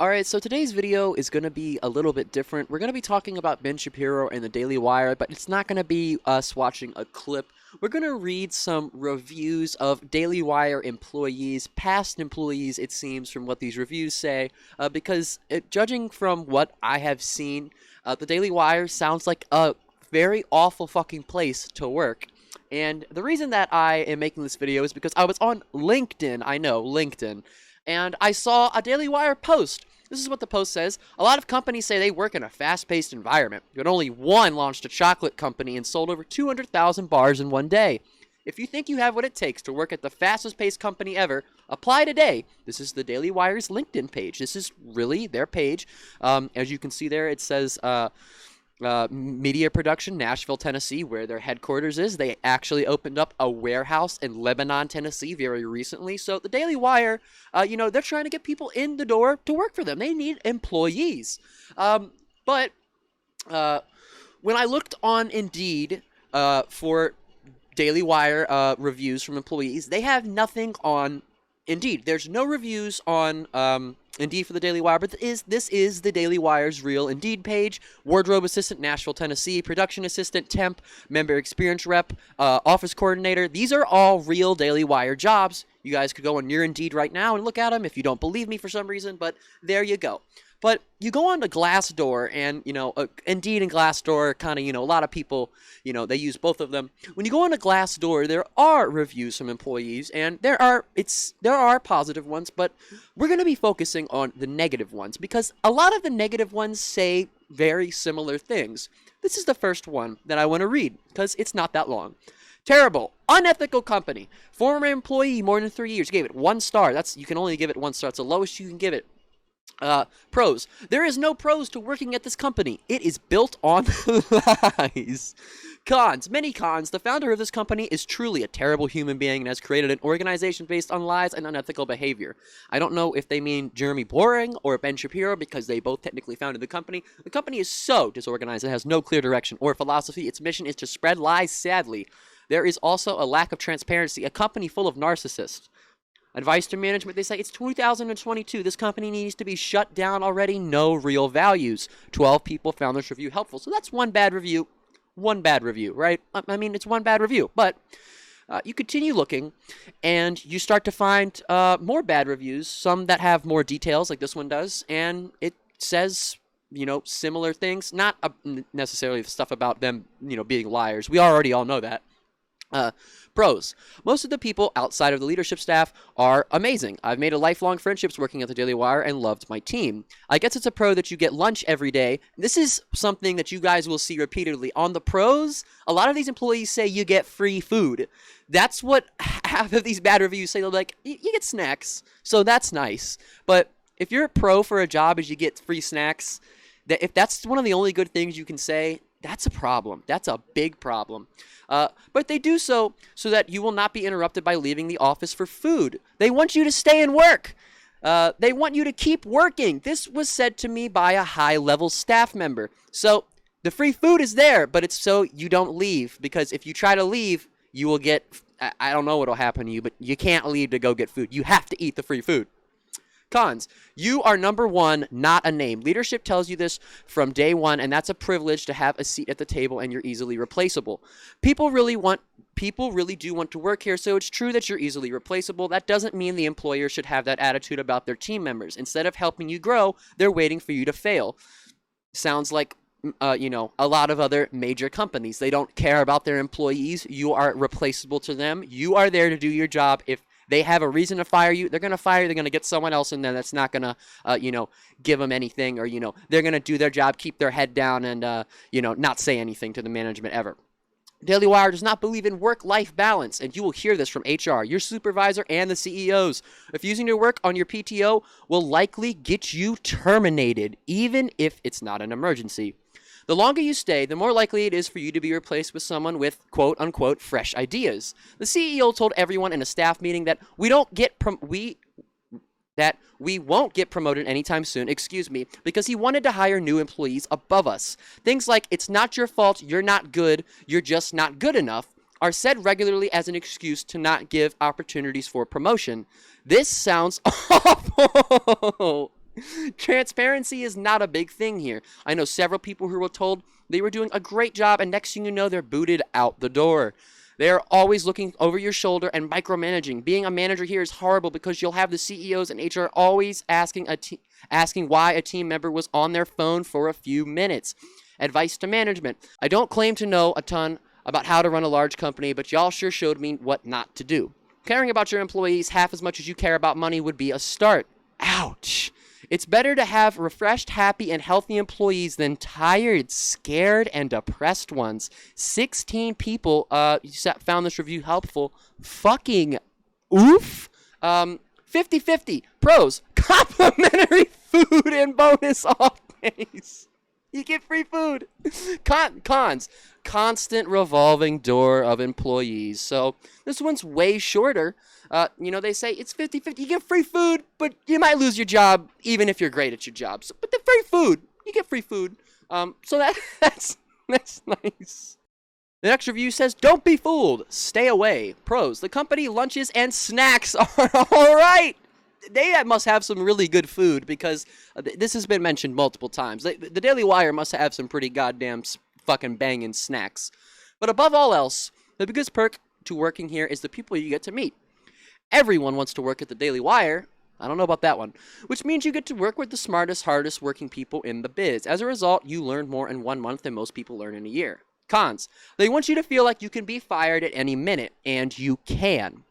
Alright, so today's video is going to be a little bit different. We're going to be talking about Ben Shapiro and the Daily Wire, but it's not going to be us watching a clip. We're going to read some reviews of Daily Wire employees, past employees, it seems, from what these reviews say, because judging from what I have seen, the Daily Wire sounds like a very awful fucking place to work. And the reason that I am making this video is because I was on LinkedIn, I know, LinkedIn, and I saw a Daily Wire post. This is what the post says. A lot of companies say they work in a fast-paced environment, but only one launched a chocolate company and sold over 200,000 bars in one day. If you think you have what it takes to work at the fastest-paced company ever, apply today. This is the Daily Wire's LinkedIn page. This is really their page. As you can see there, it says media production, Nashville, Tennessee, where their headquarters is. They actually opened up a warehouse in Lebanon, Tennessee very recently. So the Daily Wire, they're trying to get people in the door to work for them. They need employees. But when I looked on Indeed for Daily Wire reviews from employees, they have nothing on Indeed. There's no reviews on Indeed for the Daily Wire, but this is the Daily Wire's real Indeed page. Wardrobe assistant, Nashville, Tennessee. Production assistant, temp. Member experience rep. Office coordinator. These are all real Daily Wire jobs. You guys could go on your Indeed right now and look at them if you don't believe me for some reason, but there you go. But you go on to Glassdoor, and, Indeed and Glassdoor kind of, a lot of people, they use both of them. When you go on to Glassdoor, there are reviews from employees, and there are positive ones, but we're going to be focusing on the negative ones, because a lot of the negative ones say very similar things. This is the first one that I want to read, because it's not that long. Terrible. Unethical company. Former employee, more than 3 years. Gave it 1 star. You can only give it 1 star. It's the lowest you can give it. Pros. There is no pros to working at this company. It is built on lies. Cons. Many cons. The founder of this company is truly a terrible human being and has created an organization based on lies and unethical behavior. I don't know if they mean Jeremy Boring or Ben Shapiro, because they both technically founded the company. The company is so disorganized it has no clear direction or philosophy. Its mission is to spread lies, sadly. There is also a lack of transparency. A company full of narcissists. Advice to management, they say, it's 2022. This company needs to be shut down already. No real values. 12 people found this review helpful. So that's one bad review. One bad review, right? I mean, it's one bad review. But you continue looking, and you start to find more bad reviews, some that have more details, like this one does. And it says, similar things. Not necessarily stuff about them, being liars. We already all know that. Pros. Most of the people outside of the leadership staff are amazing. I've made a lifelong friendships working at the Daily Wire and loved my team. I guess it's a pro that you get lunch every day. This is something that you guys will see repeatedly. On the pros, a lot of these employees say you get free food. That's what half of these bad reviews say. They're like, you get snacks, so that's nice. But if you're a pro for a job as you get free snacks, if that's one of the only good things you can say, that's a problem. That's a big problem. But they do so that you will not be interrupted by leaving the office for food. They want you to stay and work. They want you to keep working. This was said to me by a high-level staff member. So the free food is there, but it's so you don't leave. Because if you try to leave, you will get, I don't know what will happen to you, but you can't leave to go get food. You have to eat the free food. Cons. You are number one, not a name. Leadership tells you this from day one, and that's a privilege to have a seat at the table, and you're easily replaceable. People really do want to work here, so it's true that you're easily replaceable. That doesn't mean the employer should have that attitude about their team members. Instead of helping you grow, they're waiting for you to fail. Sounds like a lot of other major companies. They don't care about their employees. You are replaceable to them. You are there to do your job. If they have a reason to fire you, they're going to fire you. They're going to get someone else in there that's not going to, give them anything, or, they're going to do their job, keep their head down, and, not say anything to the management ever. Daily Wire does not believe in work-life balance, and you will hear this from HR, your supervisor, and the CEOs. Refusing to work on your PTO will likely get you terminated, even if it's not an emergency. The longer you stay, the more likely it is for you to be replaced with someone with quote-unquote fresh ideas. The CEO told everyone in a staff meeting that we won't get promoted anytime soon, because he wanted to hire new employees above us. Things like, it's not your fault, you're not good, you're just not good enough, are said regularly as an excuse to not give opportunities for promotion. This sounds awful. Transparency is not a big thing here. I know several people who were told they were doing a great job, and next thing you know, they're booted out the door. They are always looking over your shoulder and micromanaging. Being a manager here is horrible because you'll have the CEOs and HR always asking why a team member was on their phone for a few minutes. Advice to management. I don't claim to know a ton about how to run a large company, but y'all sure showed me what not to do. Caring about your employees half as much as you care about money would be a start. Ouch. It's better to have refreshed, happy, and healthy employees than tired, scared, and depressed ones. 16 people found this review helpful. Fucking oof. 50-50. Pros, complimentary food and bonus off days. You get free food. Cons, constant revolving door of employees. So this one's way shorter. They say it's 50-50. You get free food, but you might lose your job even if you're great at your job. So, but the free food, you get free food. So that's nice. The next review says, don't be fooled. Stay away. Pros, the company lunches and snacks are all right. They must have some really good food because this has been mentioned multiple times. The Daily Wire must have some pretty goddamn fucking banging snacks. But above all else, the biggest perk to working here is the people you get to meet. Everyone wants to work at the Daily Wire. I don't know about that one. Which means you get to work with the smartest, hardest working people in the biz. As a result, you learn more in 1 month than most people learn in a year. Cons. They want you to feel like you can be fired at any minute, and you can.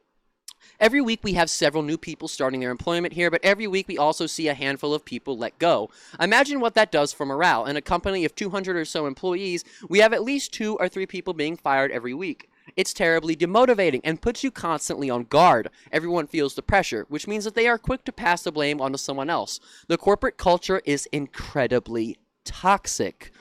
Every week we have several new people starting their employment here, but every week we also see a handful of people let go. Imagine what that does for morale. In a company of 200 or so employees, we have at least 2 or 3 people being fired every week. It's terribly demotivating and puts you constantly on guard. Everyone feels the pressure, which means that they are quick to pass the blame onto someone else. The corporate culture is incredibly toxic.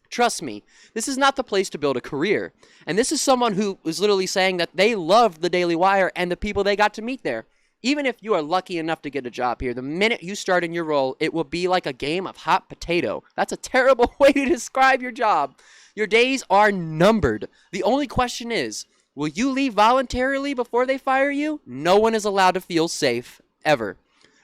Trust me, this is not the place to build a career. And this is someone who was literally saying that they loved the Daily Wire and the people they got to meet there. Even if you are lucky enough to get a job here, the minute you start in your role, it will be like a game of hot potato. That's a terrible way to describe your job. Your days are numbered. The only question is, will you leave voluntarily before they fire you? No one is allowed to feel safe, ever.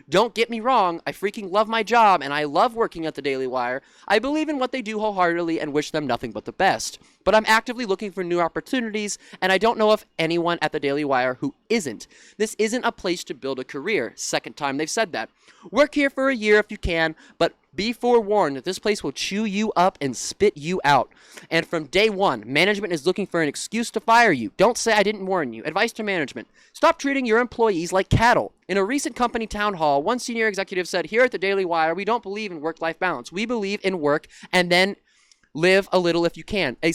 Don't get me wrong, I freaking love my job, and I love working at the Daily Wire. I believe in what they do wholeheartedly and wish them nothing but the best. But I'm actively looking for new opportunities, and I don't know of anyone at the Daily Wire who isn't. This isn't a place to build a career. Second time they've said that. Work here for a year if you can, but be forewarned that this place will chew you up and spit you out. And from day one, management is looking for an excuse to fire you. Don't say I didn't warn you. Advice to management. Stop treating your employees like cattle. In a recent company town hall, one senior executive said, here at the Daily Wire, we don't believe in work-life balance. We believe in work and then live a little if you can. One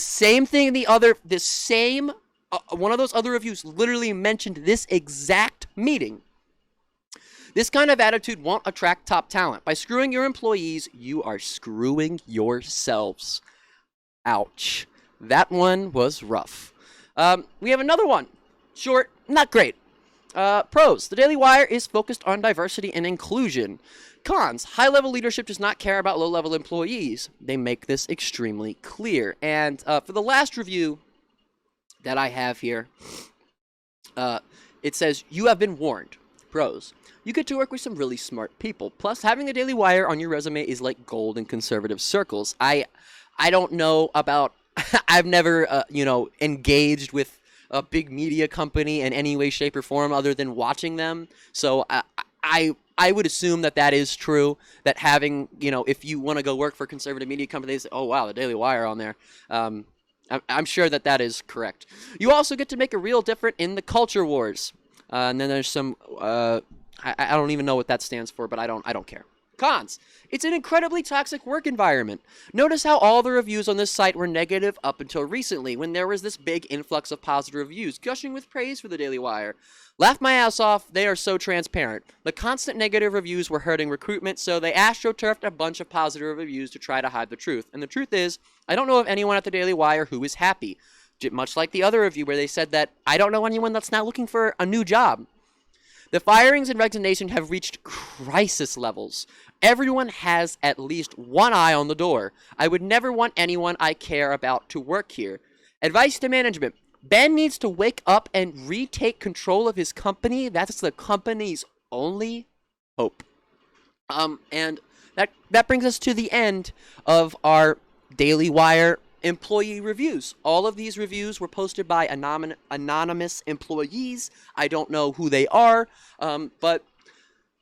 of those other reviews literally mentioned this exact meeting. This kind of attitude won't attract top talent. By screwing your employees, you are screwing yourselves. Ouch. That one was rough. We have another one. Short, not great. Pros. The Daily Wire is focused on diversity and inclusion. Cons. High-level leadership does not care about low-level employees. They make this extremely clear. And for the last review that I have here, it says, you have been warned. Pros. You get to work with some really smart people. Plus, having the Daily Wire on your resume is like gold in conservative circles. I don't know about... I've never, engaged with a big media company in any way, shape, or form other than watching them. So I would assume that is true, that having, if you want to go work for conservative media companies, oh, wow, the Daily Wire on there. I'm sure that is correct. You also get to make a real difference in the culture wars. And then there's some... I don't even know what that stands for, but I don't care. Cons. It's an incredibly toxic work environment. Notice how all the reviews on this site were negative up until recently, when there was this big influx of positive reviews, gushing with praise for the Daily Wire. Laugh my ass off, they are so transparent. The constant negative reviews were hurting recruitment, so they astroturfed a bunch of positive reviews to try to hide the truth. And the truth is, I don't know of anyone at the Daily Wire who is happy. Much like the other review where they said that I don't know anyone that's not looking for a new job. The firings and resignation have reached crisis levels. Everyone has at least one eye on the door. I would never want anyone I care about to work here. Advice to management. Ben needs to wake up and retake control of his company. That's the company's only hope. And that brings us to the end of our Daily Wire employee reviews. All of these reviews were posted by anonymous employees. I don't know who they are, but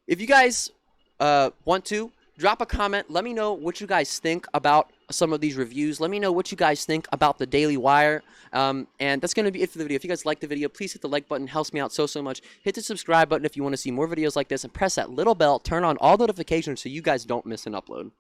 if you guys want to, drop a comment. Let me know what you guys think about some of these reviews. Let me know what you guys think about the Daily Wire. And that's going to be it for the video. If you guys like the video, please hit the like button. It helps me out so much. Hit the subscribe button if you want to see more videos like this, and press that little bell. Turn on all notifications so you guys don't miss an upload.